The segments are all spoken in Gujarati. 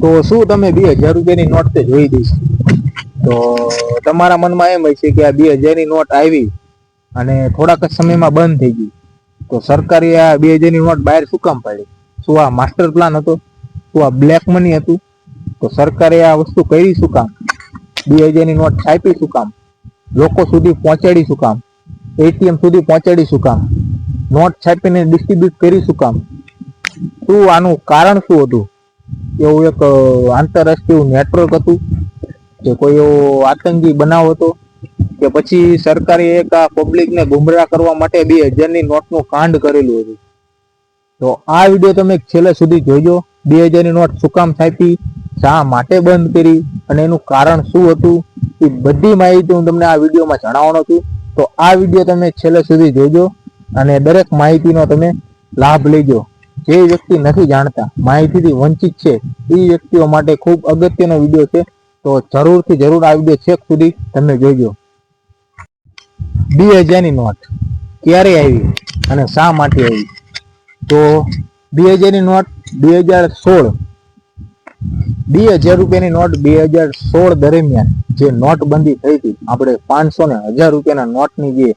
તો શું તમે 2000 રૂપિયાની નોટ તે જોઈ દઈશ? તો તમારા મનમાં એમ હોય છે કે આ 2000ની નોટ આવી અને થોડાક જ સમયમાં બંધ થઈ ગઈ, તો સરકારે આ 2000ની નોટ બહાર શું કામ પાડી? શું આ માસ્ટર પ્લાન હતો? શું આ બ્લેક મની હતું? તો સરકારે આ વસ્તુ કરી શું કામ? 2000ની નોટ છાપી શું કામ? લોકો સુધી પહોંચાડી શું કામ? એટીએમ સુધી પહોંચાડી શું કામ? નોટ છાપીને ડિસ્ટ્રીબ્યુટ કરી શું કામ? શું આનું કારણ શું હતું? એવું એક આંતરરાષ્ટ્રીય નેટવર્ક હતું કે કોઈ એવો આતંકી બનાવ હતો કે પછી સરકારે એક આ પબ્લિકને ગુમરાહ કરવા માટે 2000ની નોટનું કાંડ કરેલું હતું? તો આ વિડીયો તમે છેલ્લે સુધી જોઈજો. 2000ની નોટ શું કામ છાપી, શા માટે બંધ કરી અને એનું કારણ શું હતું, એ બધી માહિતી હું તમને આ વિડીયોમાં જણાવવાનો છું. તો આ વિડીયો તમે છેલ્લે સુધી જોઈજો અને દરેક માહિતીનો તમે લાભ લેજો. જે વ્યક્તિ નથી જાણતા, માહિતીથી વંચિત છે, એ વ્યક્તિઓ માટે ખૂબ અગત્યનો વિડીયો છે. તો જરૂરથી જરૂર આ વિડીયો છેક સુધી તમે જોઈજો. 2000ની નોટ ક્યારે આવી અને શા માટે આવી? તો 2000ની નોટ 2016 રૂપિયાની નોટ 2016 દરમિયાન જે નોટબંધી થઈ હતી, આપણે 500 ને 1000 રૂપિયાના નોટની જે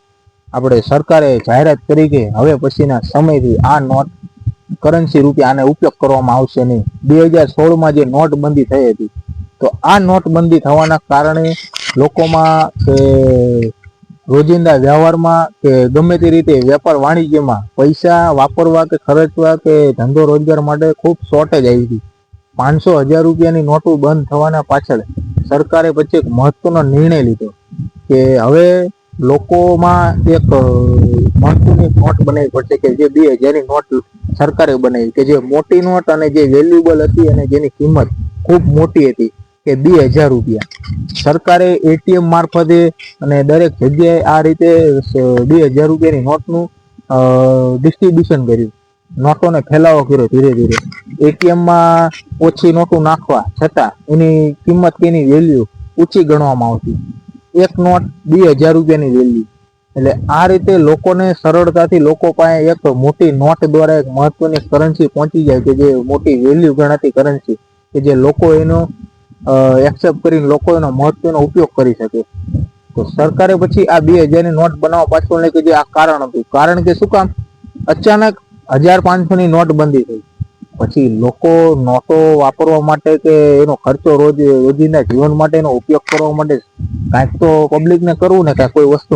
આપણે સરકારે જાહેરાત કરી કે હવે પછીના સમયથી આ નોટ કરન્સી રૂપે આને ઉપયોગ કરવામાં આવશે નહીં. 2016માં જે નોટબંધી થઈ હતી, તો આ નોટબંધી થવાના કારણે લોકોમાં કે રોજિંદા વ્યવહારમાં કે ગમે તે રીતે વેપાર વાણિજ્યમાં પૈસા વાપરવા કે ખર્ચવા કે ધંધો રોજગાર માટે ખૂબ શોર્ટેજ આવી હતી. 500-1000 રૂપિયાની નોટો બંધ થવાના પાછળ સરકારે પછી એક મહત્વનો નિર્ણય લીધો કે હવે લોકોમાં એક મહત્વની નોટ બનાવવી પડશે કે જે 2000ની નોટ સરકારે બનાવી, કે જે મોટી નોટ અને જે વેલ્યુબલ હતી અને જેની કિંમત ખૂબ મોટી હતી, કે 2000 રૂપિયા. સરકારે એટીએમ મારફતે અને દરેક જગ્યાએ આ રીતે 2000 રૂપિયાની નોટનું ડિસ્ટ્રીબ્યુશન કર્યું, નોટોને ફેલાવો કર્યો ધીરે ધીરે. એટીએમમાં ઓછી નોટો નાખવા છતાં એની કિંમત કે એની વેલ્યુ ઊંચી ગણવામાં આવતી. એક નોટ 2000 રૂપિયાની વેલ્યુ. એટલે આ રીતે લોકોને સરળતાથી લોકો પાસે એક મોટી નોટ દ્વારા એક મહત્વની કરન્સી પહોંચી જાય કે જે મોટી વેલ્યુ ગણાતી કરન્સી, કે જે લોકો એનો એક્સેપ્ટ કરીને લોકો એનો મહત્વનો ઉપયોગ કરી શકે. તો સરકારે પછી આ 2000ની નોટ બનાવવા પાછળ કે જે આ કારણ હતું, કારણ કે શું કામ અચાનક 1500ની નોટ બંધી થઈ. પછી લોકો નોટો વાપરવા માટે કે એનો ખર્ચો રોજિંદા જીવન માટે એનો ઉપયોગ કરવા માટે કાંઈક તો પબ્લિકને કરવું ને, કાંઈક કોઈ વસ્તુ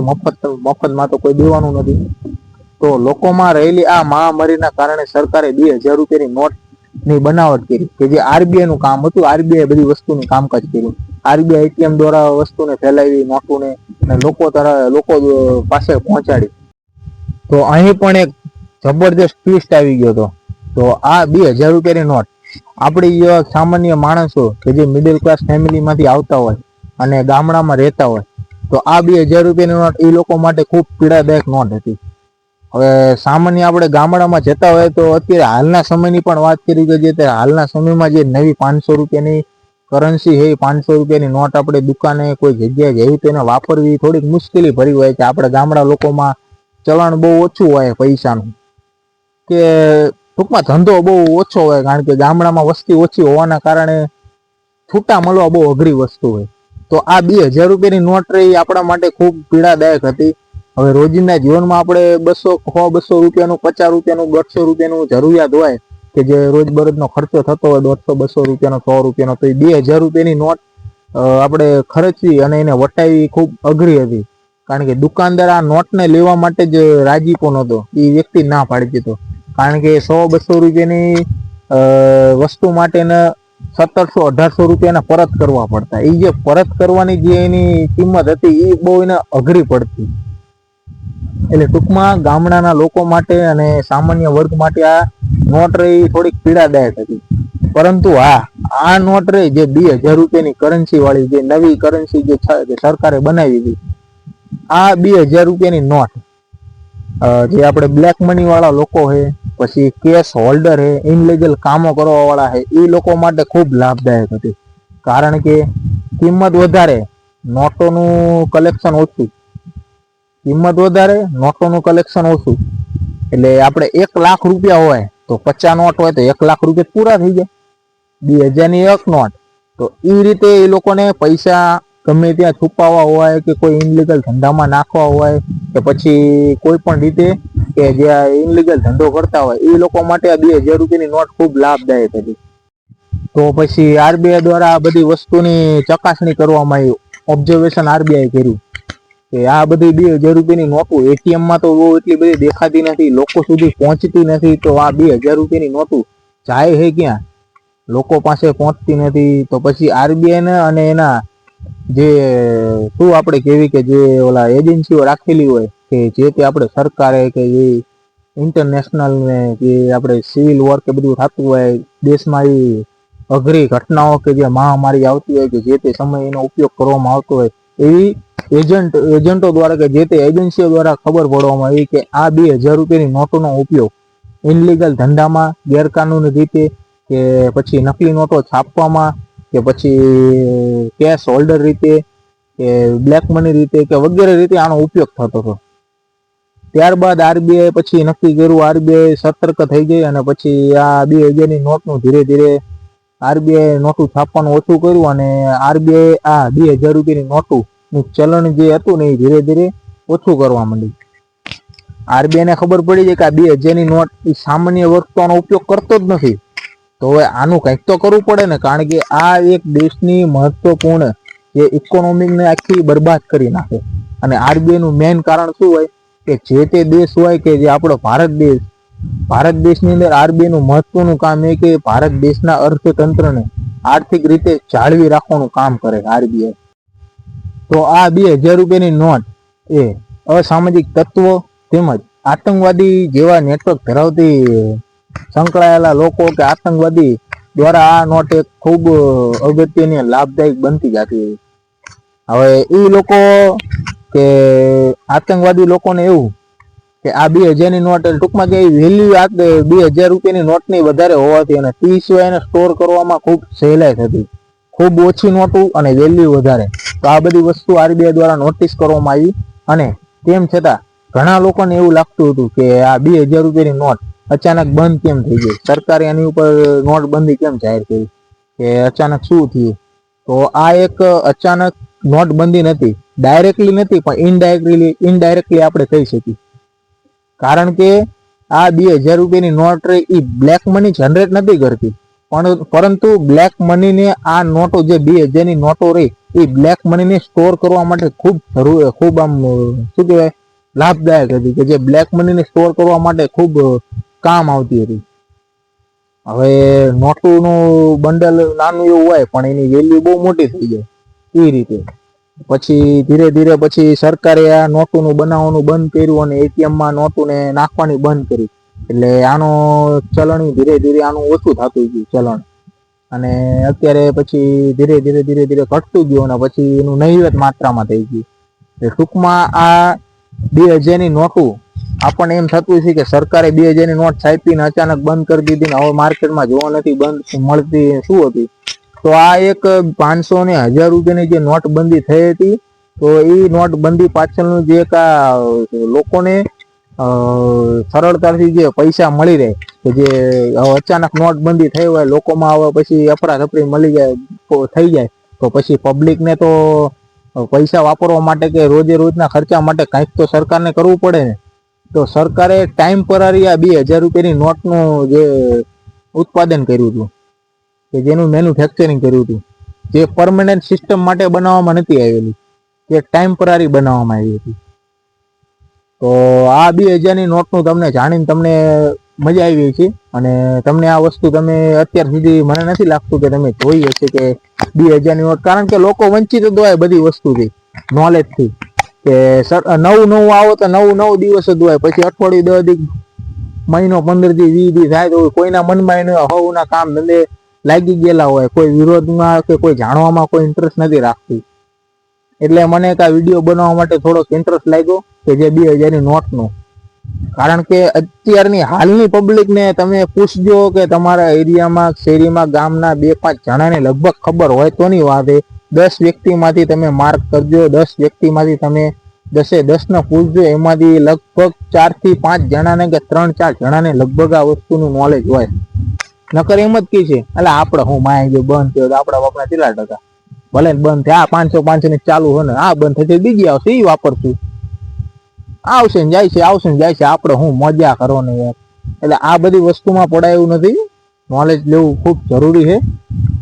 મફતમાં તો કોઈ દેવાનું નથી. તો લોકોમાં રહેલી આ મહામારીના કારણે સરકારે 2000 રૂપિયાની નોટ ની બનાવટ કરી કે જે આરબીઆઈ નું કામ હતું. આરબીઆઈ બધી વસ્તુનું કામકાજ કર્યું. આરબીઆઈ એટીએમ દ્વારા વસ્તુને ફેલાવી, નોટોને લોકો પાસે પહોંચાડી. તો અહીં પણ એક જબરદસ્ત ટ્વિસ્ટ આવી ગયો હતો. તો આ 2000 રૂપિયાની નોટ આપણી સામાન્ય માણસો કે જે મિડલ ક્લાસ ફેમિલીમાંથી આવતા હોય અને ગામડામાં રહેતા હોય, તો આ 2000 રૂપિયાની નોટ એ લોકો માટે ખૂબ પીડાદાયક નોટ હતી. હવે સામાન્ય આપણે ગામડામાં જતા હોય તો અત્યારે હાલના સમયની પણ વાત કરી કે જે હાલના સમયમાં જે નવી 500 રૂપિયાની કરન્સી છે, 500 રૂપિયાની નોટ આપણે દુકાને કોઈ જગ્યાએ જઈ તો એને વાપરવી થોડીક મુશ્કેલી ભરી હોય કે આપણે ગામડા લોકોમાં ચલણ બહુ ઓછું હોય પૈસાનું, કે ટૂંકમાં ધંધો બહુ ઓછો હોય, કારણ કે ગામડામાં વસ્તી ઓછી હોવાના કારણે છૂટા મળવા બહુ અઘરી વસ્તુ હોય. તો આ 2000 રૂપિયાની નોટ રહી આપણા માટે ખૂબ પીડાદાયક હતી. હવે રોજિંદા જીવનમાં આપણે 200 રૂપિયાનું, 50 રૂપિયાનું, 150 રૂપિયાનું જરૂરિયાત હોય કે જે રોજબરોજનો ખર્ચો થતો હોય 100-200 રૂપિયાનો, 100 રૂપિયાનો, તો એ 2000 રૂપિયાની નોટ આપણે ખર્ચવી અને એને વટાવી ખૂબ અઘરી હતી. કારણ કે દુકાનદાર આ નોટને લેવા માટે જ રાજીપો નહોતો, એ વ્યક્તિ ના પાડી દીધો. કારણ કે 100-200 રૂપિયાની વસ્તુ માટેને 1700-1800 રૂપિયાના પરત કરવા પડતા. એ જે પરત કરવાની જે એની કિંમત હતી એ બહુ એને અઘરી પડતી. એટલે ટૂંકમાં ગામડાના લોકો માટે અને સામાન્ય વર્ગ માટે આ નોટ રહી થોડીક પીડાદાયક હતી. પરંતુ આ નોટ રહી જે 2000 રૂપિયાની કરન્સી વાળી જે નવી કરન્સી જે સરકારે બનાવી હતી, આ 2000 રૂપિયાની નોટ જે આપણે બ્લેક મની વાળા લોકો છે, પછી કેશ હોલ્ડર છે, ઇનલીગલ કામો કરવા વાળા છે, એ લોકો માટે ખૂબ લાભદાયક હતી. કારણ કે કિંમત વધારે, નોટોનું કલેક્શન ઓછું. કિંમત વધારે, નોટોનું કલેક્શન ઓછું. એટલે આપણે 1 લાખ રૂપિયા હોય તો 50 નોટ હોય તો 1 લાખ રૂપિયા પૂરા થઈ જાય. 2000ની એક નોટ. તો એ રીતે એ લોકોને પૈસા ગમે ત્યાં છુપાવવા હોય કે કોઈ ઇનલીગલ ધંધામાં નાખવા હોય કે પછી કોઈ પણ રીતે કે જે ઇનલીગલ ધંધો કરતા હોય એ લોકો માટે આ 2000 રૂપિયાની નોટ ખૂબ લાભદાયક હતી. તો પછી આરબીઆઈ દ્વારા આ બધી વસ્તુની ચકાસણી કરવામાં આવી. ઓબ્ઝર્વેશન આરબીઆઈ કર્યું કે આ બધી 2000 રૂપિયાની નોટો એટીએમમાં તો એટલી બધી દેખાતી નથી, લોકો સુધી પહોંચતી નથી. તો આ 2000 રૂપિયાની નોટો જાય છે ક્યાં? લોકો પાસે પહોંચતી નથી. તો પછી આરબીઆઈ અને એના જે શું આપણે કહેવી કે જે ઓલા એજન્સીઓ રાખેલી હોય કે જે તે આપણે સરકારે કે જે ઇન્ટરનેશનલ ને જે આપણે સિવિલ વોર કે બધું થતું હોય દેશમાં, એ અઘરી ઘટનાઓ કે જે મહામારી આવતી હોય કે જે તે સમય એનો ઉપયોગ કરવામાં આવતો હોય, એવી એજન્ટો દ્વારા કે જે તે એજન્સીઓ દ્વારા ખબર પડવામાં આવી કે આ 2000 રૂપિયાની નોટોનો ઉપયોગ ઇનલીગલ ધંધામાં, ગેરકાનૂની રીતે કે પછી નકલી નોટો છાપવામાં કે પછી કેશ હોલ્ડર રીતે કે બ્લેક મની રીતે કે વગેરે રીતે આનો ઉપયોગ થતો હતો. ત્યારબાદ આરબીઆઈ પછી નક્કી કર્યું, આરબીઆઈ સતર્ક થઈ ગઈ અને પછી આ 2000ની નોટનું ધીરે ધીરે આરબીઆઈ નોટું છાપવાનું ઓછું કર્યું અને આરબીઆઈ આ 2000 રૂપિયાની નોટું ચલણ જે હતું ને એ ધીરે ધીરે ઓછું કરવા માંડ્યું. આરબીઆઈ ને ખબર પડી છે કે આ 2000ની નોટ એ સામાન્ય વર્ગ તો આનો ઉપયોગ કરતો જ નથી. તો હવે આનું કંઈક તો કરવું પડે ને, કારણ કે આ એક દેશની મહત્વપૂર્ણ જે ઇકોનોમીને આખી બરબાદ કરી નાખે. અને આરબીઆઈ નું મેઇન કારણ શું હોય કે જે તે દેશ હોય કે જે આપણો ભારત દેશની અંદર આરબીઆઈ નું મહત્વનું કામ એ કે ભારત દેશના અર્થતંત્રને આર્થિક રીતે જાળવી રાખવાનું કામ કરે આરબીઆઈ. તો આ 2000 રૂપિયાની નોટ એ અસામાજિક તત્વો તેમજ આતંકવાદી જેવા નેટવર્ક ધરાવતી સંકળાયેલા લોકો કે આતંકવાદી દ્વારા આ નોટ એક ખૂબ અગત્યની લાભદાયક બનતી જતી. હવે એ લોકો કે આતંકવાદી લોકોને એવું કે આ 2000ની નોટ ટૂંકમાં કે વેલ્યુ આ 2000 રૂપિયાની નોટની વધારે હોવાથી અને 30 એને સ્ટોર કરવામાં ખૂબ સહેલાઈ થતી, ખૂબ ઓછી નોટો અને વેલ્યુ વધારે. તો આ બધી વસ્તુ આરબીઆઈ દ્વારા નોટિસ કરવામાં આવી અને તેમ છતાં ઘણા લોકોને એવું લાગતું હતું કે આ 2000 રૂપિયાની નોટ અચાનક બંધ કેમ થઈ ગઈ, સરકારે એની ઉપર નોટબંધી કેમ જાહેર કરી, કે અચાનક શું થયું? તો આ એક અચાનક નોટબંધી નથી, ડાયરેક્ટલી નથી પણ ઇનડાયરેક્ટલી આપણે કહી શકીએ. કારણ કે આ 2000 રૂપિયાની નોટ એ બ્લેક મની જનરેટ નથી કરતી, પરંતુ બ્લેક મનીને આ નોટો જે 2000ની નોટો રહી એ બ્લેક મનીને સ્ટોર કરવા માટે ખૂબ આમ શું કહેવાય લાભદાયક હતી, કે જે બ્લેક મનીને સ્ટોર કરવા માટે ખૂબ કામ આવતી હતી. હવે નોટોનું બંડલ નાનું એવું હોય પણ એની વેલ્યુ બહુ મોટી થઈ જાય એ રીતે. પછી ધીરે ધીરે પછી સરકારે આ નોટોનું બનાવવાનું બંધ કર્યું અને એટીએમમાં નોટોને નાખવાની બંધ કરી. એટલે આનો ચલણ ધીરે ધીરે આનું ઓછું થતું ગયું ચલણ, અને અત્યારે પછી ધીરે ધીરે ઘટતું ગયું અને પછી એનું નહિવત માત્રામાં થઈ ગયું. ટૂંકમાં આ 2000ની નોટો આપણને એમ થતું છે કે સરકારે 2000ની નોટ છાપીને અચાનક બંધ કરી દીધી ને હવે માર્કેટમાં જોવા નથી બંધ મળતી શું હતી. તો આ એક 500 ને 1000 રૂપિયાની જે નોટબંધી થઈ હતી, તો એ નોટબંધી પાછળનું જે એક લોકોને સરળતાથી જે પૈસા મળી રહે કે જે અચાનક નોટબંધી થઈ હોય લોકોમાં હવે પછી અફરાતફરી થઈ જાય તો પછી પબ્લિકને તો પૈસા વાપરવા માટે કે રોજના ખર્ચા માટે કંઈક તો સરકારને કરવું પડે ને. તો સરકારે ટેમ્પરરી આ 2000 રૂપિયાની નોટનું જે ઉત્પાદન કર્યું હતું કે જેનું મેન્યુફેક્ચરિંગ કર્યું હતું, જે પરમનન્ટ સિસ્ટમ માટે બનાવવામાં નથી આવેલી, જે ટેમ્પરરી બનાવવામાં આવી હતી. તો આ 2000ની નોટનું તમને જાણીને તમને મજા આવી છે અને તમને આ વસ્તુ તમે અત્યાર સુધી મને નથી લાગતું કે તમે જોઈ હશે કે 2000ની નોટ, કારણ કે લોકો વંચિત જ હોય બધી વસ્તુથી, નોલેજથી, કે નવું આવો તો નવ દિવસ જ હોય, પછી અઠવાડિયું 10 દી મહિનો 15 દી 20 દી થાય તો કોઈના મનમાં એને હવના કામ ધંધે લાગી ગયેલા હોય, કોઈ વિરોધમાં કે કોઈ જાણવામાં કોઈ ઇન્ટરેસ્ટ નથી રાખતી. એટલે મને એક આ વિડીયો બનાવવા માટે થોડોક ઇન્ટરેસ્ટ લાગ્યો કે જે 2000ની નોટનો. કારણ કે અત્યારની હાલની પબ્લિકને તમે પૂછજો કે તમારા એરિયામાં શેરીમાં ગામના 2-5 જણાને લગભગ ખબર હોય તોની વાત એ 10 વ્યક્તિમાંથી તમે માર્ક કરજો, 10 વ્યક્તિમાંથી તમે 10 પૂછજો, એમાંથી લગભગ 4 થી 5 જણાને કે 3-4 જણાને લગભગ આ વસ્તુનું નોલેજ હોય. નકર એમ જ કી છે એટલે આપણે હું માય જો બંધ થયો તો આપણા બાપના કેટલા ટકા ભલે ને બંધ થયા 500 ની ચાલુ હોય ને આ બંધ થઈ બીજી આવશે એ વાપરશું આવશે ને જાય છે આવશે ને જાય છે આપણે હું મજા કરો ને યાર એટલે આ બધી વસ્તુમાં પડાય એવું નથી નોલેજ લેવું ખૂબ જરૂરી છે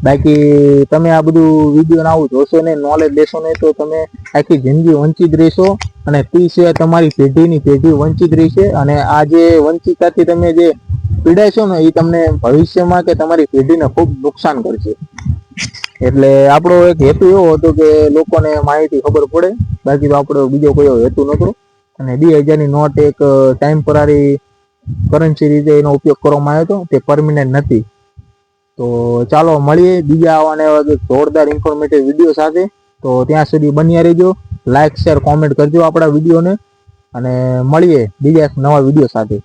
બાકી તમે આ બધું વિડીયો આવું જોશો ને નોલેજ લેશો ને તો તમે આખી જિંદગી વંચિત રહેશો અને તે સિવાય તમારી પેઢીની પેઢી વંચિત રહેશે અને આ જે વંચિતતાથી તમે જે પીડાશો ને એ તમને ભવિષ્યમાં કે તમારી પેઢીને ખૂબ નુકસાન કરશે એટલે આપણો એક હેતુ એવો હતો કે લોકોને માહિતી ખબર પડે બાકી તો આપણો બીજો કોઈ હેતુ નહોતો અને 2000 ની નોટ એક ટેમ્પરરી કરન્સી રીતે એનો ઉપયોગ કરવામાં આવ્યો હતો તે પરમિનન્ટ નથી તો ચાલો મળીએ બીજા આવવાને જોરદાર ઇન્ફોર્મેટિવ વિડીયો સાથે તો ત્યાં સુધી બન્યા રહેજો લાઈક શેર કોમેન્ટ કરજો આપણા વિડીયોને અને મળીએ બીજા નવા વિડીયો સાથે